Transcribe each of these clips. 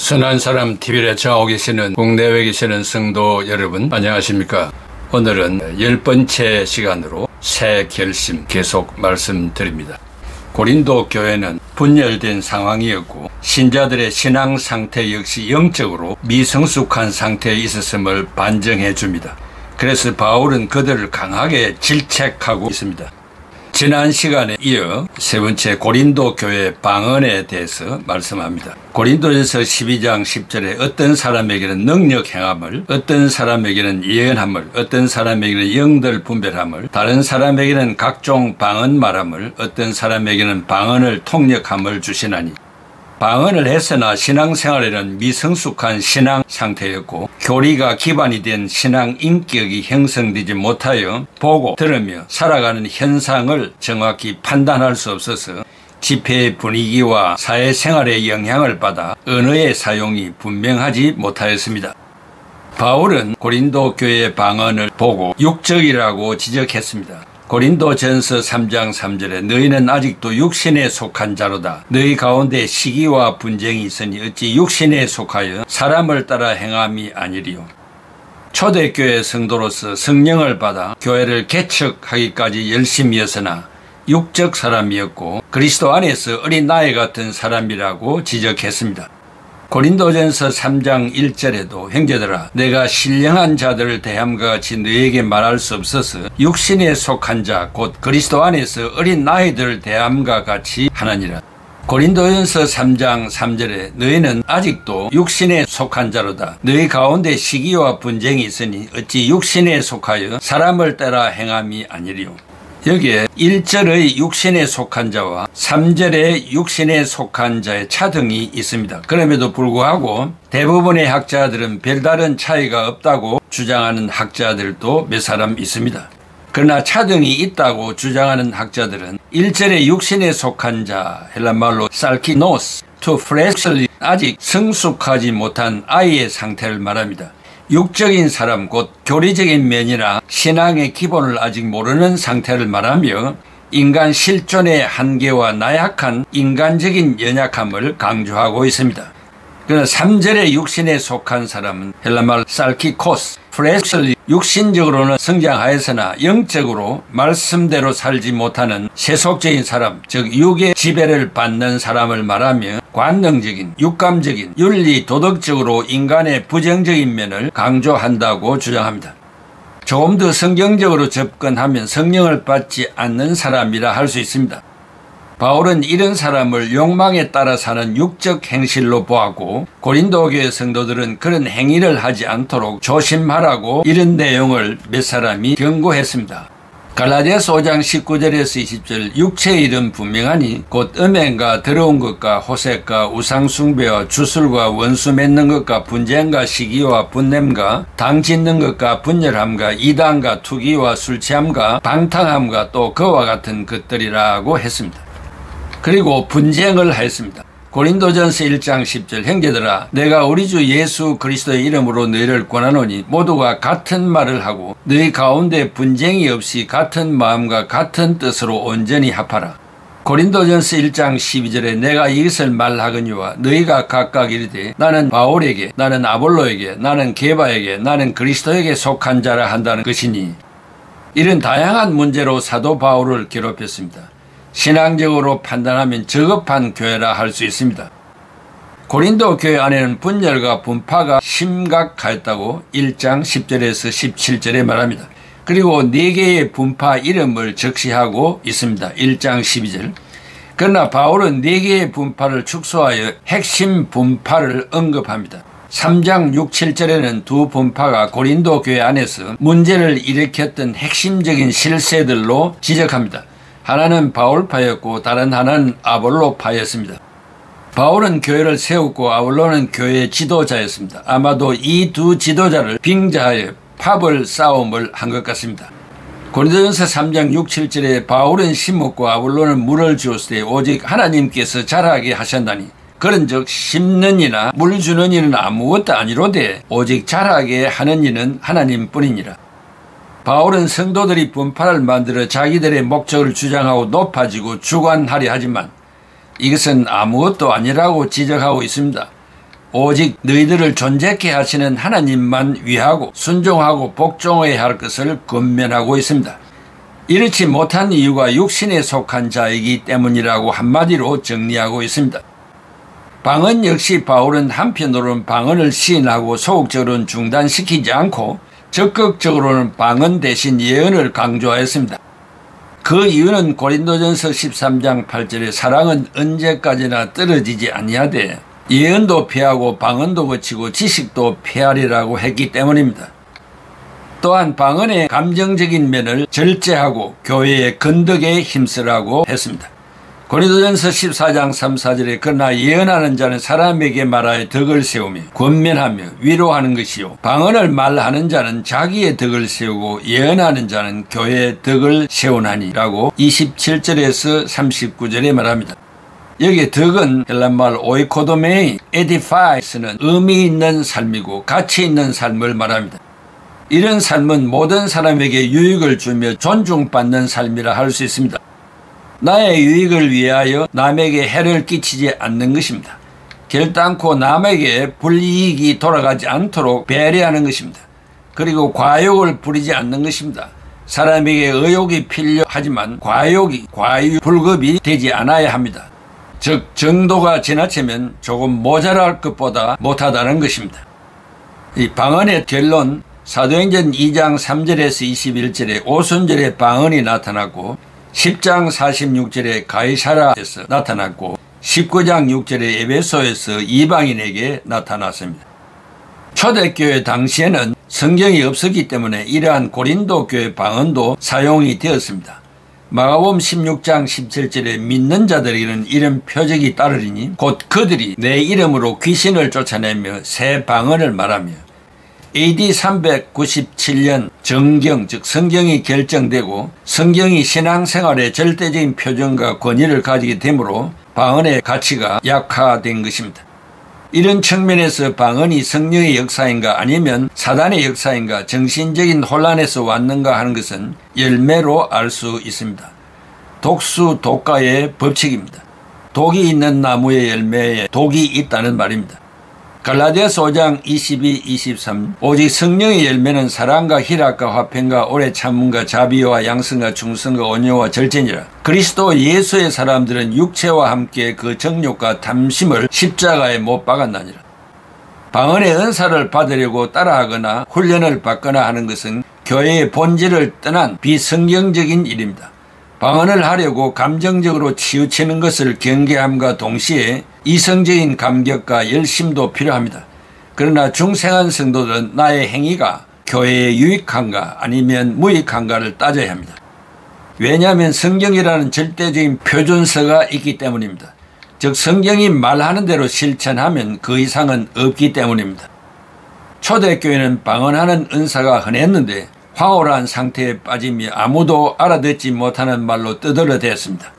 선한 사람 TV에 청하고 계시는 국내외에 계시는 성도 여러분 안녕하십니까? 오늘은 10번째 시간으로 새 결심 계속 말씀드립니다. 고린도 교회는 분열된 상황이었고 신자들의 신앙 상태 역시 영적으로 미성숙한 상태에 있었음을 반증해 줍니다. 그래서 바울은 그들을 강하게 질책하고 있습니다. 지난 시간에 이어 세 번째 고린도 교회 방언에 대해서 말씀합니다. 고린도전서 12장 10절에 어떤 사람에게는 능력 행함을, 어떤 사람에게는 예언함을, 어떤 사람에게는 영들 분별함을, 다른 사람에게는 각종 방언 말함을, 어떤 사람에게는 방언을 통역함을 주시나니, 방언을 했으나 신앙생활에는 미성숙한 신앙 상태였고 교리가 기반이 된 신앙 인격이 형성되지 못하여 보고 들으며 살아가는 현상을 정확히 판단할 수 없어서 집회의 분위기와 사회생활의 영향을 받아 언어의 사용이 분명하지 못하였습니다. 바울은 고린도 교회의 방언을 보고 육적이라고 지적했습니다. 고린도전서 3장 3절에 너희는 아직도 육신에 속한 자로다. 너희 가운데 시기와 분쟁이 있으니 어찌 육신에 속하여 사람을 따라 행함이 아니리요. 초대교회 성도로서 성령을 받아 교회를 개척하기까지 열심이었으나 육적 사람이었고 그리스도 안에서 어린 나이 같은 사람이라고 지적했습니다. 고린도전서 3장 1절에도 형제들아 내가 신령한 자들을 대함과 같이 너희에게 말할 수 없어서 육신에 속한 자 곧 그리스도 안에서 어린 나이들을 대함과 같이 하느니라. 고린도전서 3장 3절에 너희는 아직도 육신에 속한 자로다. 너희 가운데 시기와 분쟁이 있으니 어찌 육신에 속하여 사람을 따라 행함이 아니리요. 여기에 1절의 육신에 속한 자와 3절의 육신에 속한 자의 차등이 있습니다. 그럼에도 불구하고 대부분의 학자들은 별다른 차이가 없다고 주장하는 학자들도 몇 사람 있습니다. 그러나 차등이 있다고 주장하는 학자들은 1절의 육신에 속한 자 헬란말로 살키노스 to fleshly 아직 성숙하지 못한 아이의 상태를 말합니다. 육적인 사람 곧 교리적인 면이나 신앙의 기본을 아직 모르는 상태를 말하며 인간 실존의 한계와 나약한 인간적인 연약함을 강조하고 있습니다. 그러나 3절의 육신에 속한 사람은 헬라말 살키코스, 플레슬리 육신적으로는 성장하였으나 영적으로 말씀대로 살지 못하는 세속적인 사람, 즉 육의 지배를 받는 사람을 말하며 관능적인, 육감적인, 윤리, 도덕적으로 인간의 부정적인 면을 강조한다고 주장합니다. 조금 더 성경적으로 접근하면 성령을 받지 않는 사람이라 할 수 있습니다. 바울은 이런 사람을 욕망에 따라 사는 육적 행실로 보았고 고린도 교회 성도들은 그런 행위를 하지 않도록 조심하라고 이런 내용을 몇 사람이 경고했습니다. 갈라디아서 5장 19절에서 20절 육체의 일은 분명하니 곧 음행과 더러운 것과 호색과 우상숭배와 주술과 원수 맺는 것과 분쟁과 시기와 분냄과 당 짓는 것과 분열함과 이단과 투기와 술취함과 방탕함과 또 그와 같은 것들이라고 했습니다. 그리고 분쟁을 하였습니다. 고린도전서 1장 10절 형제들아 내가 우리 주 예수 그리스도의 이름으로 너희를 권하노니 모두가 같은 말을 하고 너희 가운데 분쟁이 없이 같은 마음과 같은 뜻으로 온전히 합하라. 고린도전서 1장 12절에 내가 이것을 말하거니와 너희가 각각 이르되 나는 바울에게 나는 아볼로에게 나는 게바에게 나는 그리스도에게 속한 자라 한다는 것이니 이런 다양한 문제로 사도 바울을 괴롭혔습니다. 신앙적으로 판단하면 저급한 교회라 할 수 있습니다. 고린도 교회 안에는 분열과 분파가 심각하였다고 1장 10절에서 17절에 말합니다. 그리고 4개의 분파 이름을 적시하고 있습니다. 1장 12절. 그러나 바울은 4개의 분파를 축소하여 핵심 분파를 언급합니다. 3장 6, 7절에는 두 분파가 고린도 교회 안에서 문제를 일으켰던 핵심적인 실세들로 지적합니다. 하나는 바울파였고 다른 하나는 아볼로파였습니다. 바울은 교회를 세웠고 아볼로는 교회의 지도자였습니다. 아마도 이 두 지도자를 빙자하여 파벌 싸움을 한 것 같습니다. 고린도전서 3장 6, 7절에 바울은 심었고 아볼로는 물을 주었으되 오직 하나님께서 자라게 하셨나니 그런즉 심는 이나 물 주는 이는 아무것도 아니로되 오직 자라게 하는 이는 하나님뿐이니라. 바울은 성도들이 분파를 만들어 자기들의 목적을 주장하고 높아지고 주관하려 하지만 이것은 아무것도 아니라고 지적하고 있습니다. 오직 너희들을 존재케 하시는 하나님만 위하고 순종하고 복종해야 할 것을 권면하고 있습니다. 이렇지 못한 이유가 육신에 속한 자이기 때문이라고 한마디로 정리하고 있습니다. 방언 역시 바울은 한편으로는 방언을 시인하고 소극적으로는 중단시키지 않고 적극적으로는 방언 대신 예언을 강조하였습니다. 그 이유는 고린도전서 13장 8절에 사랑은 언제까지나 떨어지지 아니하되 예언도 피하고 방언도 거치고 지식도 피하리라고 했기 때문입니다. 또한 방언의 감정적인 면을 절제하고 교회의 건덕에 힘쓰라고 했습니다. 고린도전서 14장 3, 4절에 그러나 예언하는 자는 사람에게 말하여 덕을 세우며 권면하며 위로하는 것이요 방언을 말하는 자는 자기의 덕을 세우고 예언하는 자는 교회의 덕을 세우나니 라고 27절에서 39절에 말합니다. 여기에 덕은 헬란말 오이코도메이, 에디파이스는 의미 있는 삶이고 가치 있는 삶을 말합니다. 이런 삶은 모든 사람에게 유익을 주며 존중받는 삶이라 할 수 있습니다. 나의 유익을 위하여 남에게 해를 끼치지 않는 것입니다. 결단코 남에게 불이익이 돌아가지 않도록 배려하는 것입니다. 그리고 과욕을 부리지 않는 것입니다. 사람에게 의욕이 필요하지만 과유불급이 되지 않아야 합니다. 즉 정도가 지나치면 조금 모자랄 것보다 못하다는 것입니다. 이 방언의 결론, 사도행전 2장 3절에서 21절에 오순절에 방언이 나타났고 10장 46절에 가이사라에서 나타났고 19장 6절에 에베소에서 이방인에게 나타났습니다. 초대교회 당시에는 성경이 없었기 때문에 이러한 고린도 교회 방언도 사용이 되었습니다. 마가복음 16장 17절에 믿는 자들에게는 이런 표적이 따르리니 곧 그들이 내 이름으로 귀신을 쫓아내며 새 방언을 말하며 AD 397년 정경 즉 성경이 결정되고 성경이 신앙생활의 절대적인 표준과 권위를 가지게 되므로 방언의 가치가 약화된 것입니다. 이런 측면에서 방언이 성령의 역사인가 아니면 사단의 역사인가 정신적인 혼란에서 왔는가 하는 것은 열매로 알 수 있습니다. 독수 독가의 법칙입니다. 독이 있는 나무의 열매에 독이 있다는 말입니다. 갈라디아서 5장 22, 23 오직 성령의 열매는 사랑과 희락과 화평과 오래 참음과 자비와 양성과 충성과 온유와 절제니라. 그리스도 예수의 사람들은 육체와 함께 그 정욕과 탐심을 십자가에 못 박았나니라. 방언의 은사를 받으려고 따라하거나 훈련을 받거나 하는 것은 교회의 본질을 떠난 비성경적인 일입니다. 방언을 하려고 감정적으로 치우치는 것을 경계함과 동시에 이성적인 감격과 열심도 필요합니다. 그러나 중생한 성도들은 나의 행위가 교회에 유익한가 아니면 무익한가를 따져야 합니다. 왜냐하면 성경이라는 절대적인 표준서가 있기 때문입니다. 즉 성경이 말하는 대로 실천하면 그 이상은 없기 때문입니다. 초대교회는 방언하는 은사가 흔했는데 황홀한 상태에 빠지며 아무도 알아듣지 못하는 말로 떠들어댔습니다.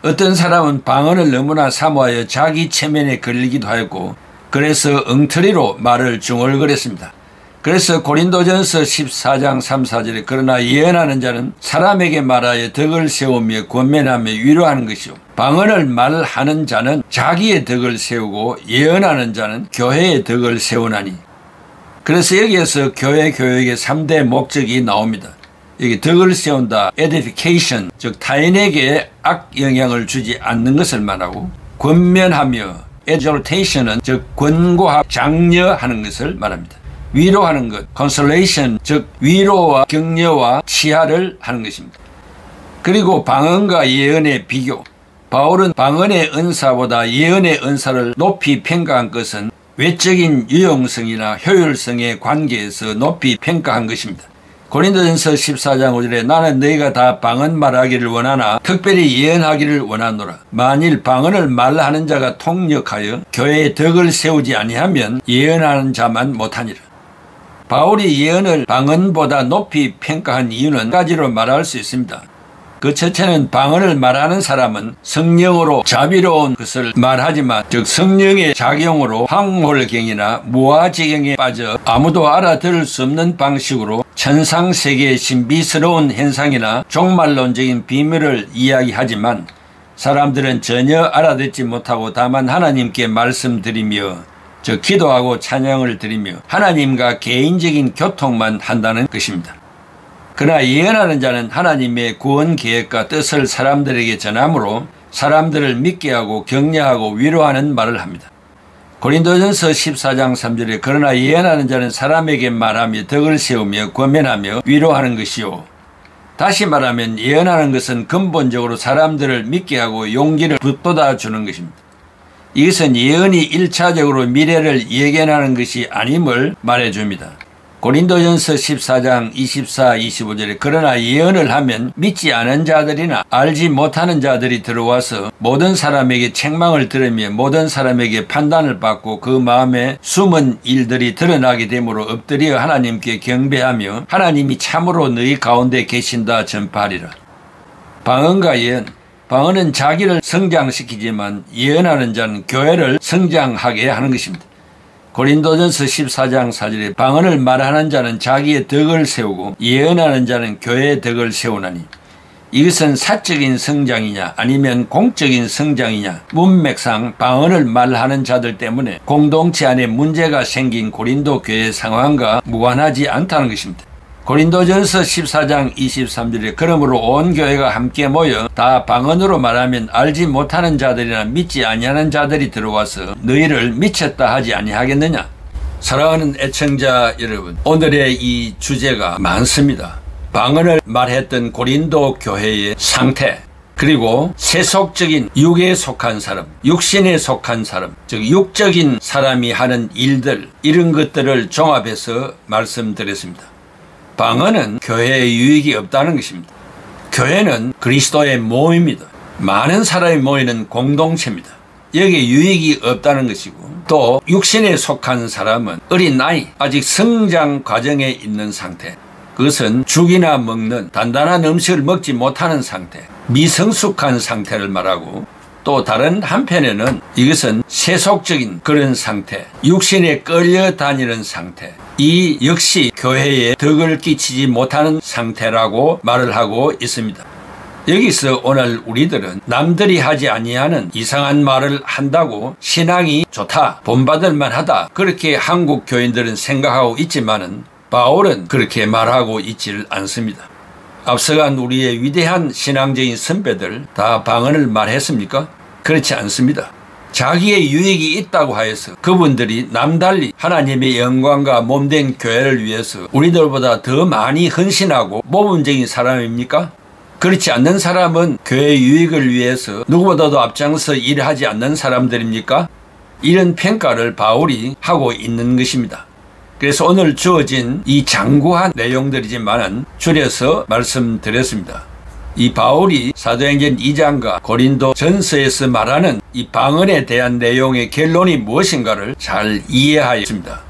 어떤 사람은 방언을 너무나 사모하여 자기 체면에 걸리기도 하였고 그래서 엉터리로 말을 중얼거렸습니다. 그래서 고린도전서 14장 3, 4절에 그러나 예언하는 자는 사람에게 말하여 덕을 세우며 권면하며 위로하는 것이요 방언을 말하는 자는 자기의 덕을 세우고 예언하는 자는 교회의 덕을 세우나니. 그래서 여기에서 교회 교육의 3대 목적이 나옵니다. 여기 덕을 세운다, edification, 즉 타인에게 악영향을 주지 않는 것을 말하고 권면하며 exhortation은 즉 권고하고 장려하는 것을 말합니다. 위로하는 것, consolation, 즉 위로와 격려와 치하를 하는 것입니다. 그리고 방언과 예언의 비교. 바울은 방언의 은사보다 예언의 은사를 높이 평가한 것은 외적인 유용성이나 효율성의 관계에서 높이 평가한 것입니다. 고린도전서 14장 5절에 나는 너희가 다 방언 말하기를 원하나 특별히 예언하기를 원하노라. 만일 방언을 말하는 자가 통역하여 교회의 덕을 세우지 아니하면 예언하는 자만 못하니라. 바울이 예언을 방언보다 높이 평가한 이유는 한 가지로 말할 수 있습니다. 그 첫째는 방언을 말하는 사람은 성령으로 자비로운 것을 말하지만 즉 성령의 작용으로 황홀경이나 무아지경에 빠져 아무도 알아들을 수 없는 방식으로 천상세계의 신비스러운 현상이나 종말론적인 비밀을 이야기하지만 사람들은 전혀 알아듣지 못하고 다만 하나님께 말씀드리며 즉 기도하고 찬양을 드리며 하나님과 개인적인 교통만 한다는 것입니다. 그러나 예언하는 자는 하나님의 구원 계획과 뜻을 사람들에게 전함으로 사람들을 믿게 하고 격려하고 위로하는 말을 합니다. 고린도전서 14장 3절에 그러나 예언하는 자는 사람에게 말하며 덕을 세우며 권면하며 위로하는 것이요. 다시 말하면 예언하는 것은 근본적으로 사람들을 믿게 하고 용기를 북돋아 주는 것입니다. 이것은 예언이 1차적으로 미래를 예견하는 것이 아님을 말해줍니다. 고린도전서 14장 24, 25절에 그러나 예언을 하면 믿지 않은 자들이나 알지 못하는 자들이 들어와서 모든 사람에게 책망을 들으며 모든 사람에게 판단을 받고 그 마음에 숨은 일들이 드러나게 되므로 엎드려 하나님께 경배하며 하나님이 참으로 너희 가운데 계신다 전파하리라. 방언과 예언. 방언은 자기를 성장시키지만 예언하는 자는 교회를 성장하게 하는 것입니다. 고린도전서 14장 4절에 방언을 말하는 자는 자기의 덕을 세우고 예언하는 자는 교회의 덕을 세우나니 이것은 사적인 성장이냐 아니면 공적인 성장이냐 문맥상 방언을 말하는 자들 때문에 공동체 안에 문제가 생긴 고린도 교회의 상황과 무관하지 않다는 것입니다. 고린도전서 14장 23절에 그러므로 온 교회가 함께 모여 다 방언으로 말하면 알지 못하는 자들이나 믿지 아니하는 자들이 들어와서 너희를 미쳤다 하지 아니하겠느냐. 사랑하는 애청자 여러분, 오늘의 이 주제가 많습니다. 방언을 말했던 고린도 교회의 상태, 그리고 세속적인 육에 속한 사람, 육신에 속한 사람, 즉 육적인 사람이 하는 일들, 이런 것들을 종합해서 말씀드렸습니다. 방언은 교회에 유익이 없다는 것입니다. 교회는 그리스도의 몸입니다. 많은 사람이 모이는 공동체입니다. 여기에 유익이 없다는 것이고 또 육신에 속한 사람은 어린 나이, 아직 성장 과정에 있는 상태, 그것은 죽이나 먹는 단단한 음식을 먹지 못하는 상태, 미성숙한 상태를 말하고 또 다른 한편에는 이것은 세속적인 그런 상태, 육신에 끌려다니는 상태, 이 역시 교회에 덕을 끼치지 못하는 상태라고 말을 하고 있습니다. 여기서 오늘 우리들은 남들이 하지 아니하는 이상한 말을 한다고 신앙이 좋다, 본받을 만하다, 그렇게 한국 교인들은 생각하고 있지만은 바울은 그렇게 말하고 있지를 않습니다. 앞서간 우리의 위대한 신앙적인 선배들 다 방언을 말했습니까? 그렇지 않습니다. 자기의 유익이 있다고 하여서 그분들이 남달리 하나님의 영광과 몸된 교회를 위해서 우리들보다 더 많이 헌신하고 모범적인 사람입니까? 그렇지 않는 사람은 교회의 유익을 위해서 누구보다도 앞장서 일하지 않는 사람들입니까? 이런 평가를 바울이 하고 있는 것입니다. 그래서 오늘 주어진 이 장구한 내용들이지만 줄여서 말씀드렸습니다. 이 바울이 사도행전 2장과 고린도 전서에서 말하는 이 방언에 대한 내용의 결론이 무엇인가를 잘 이해하였습니다.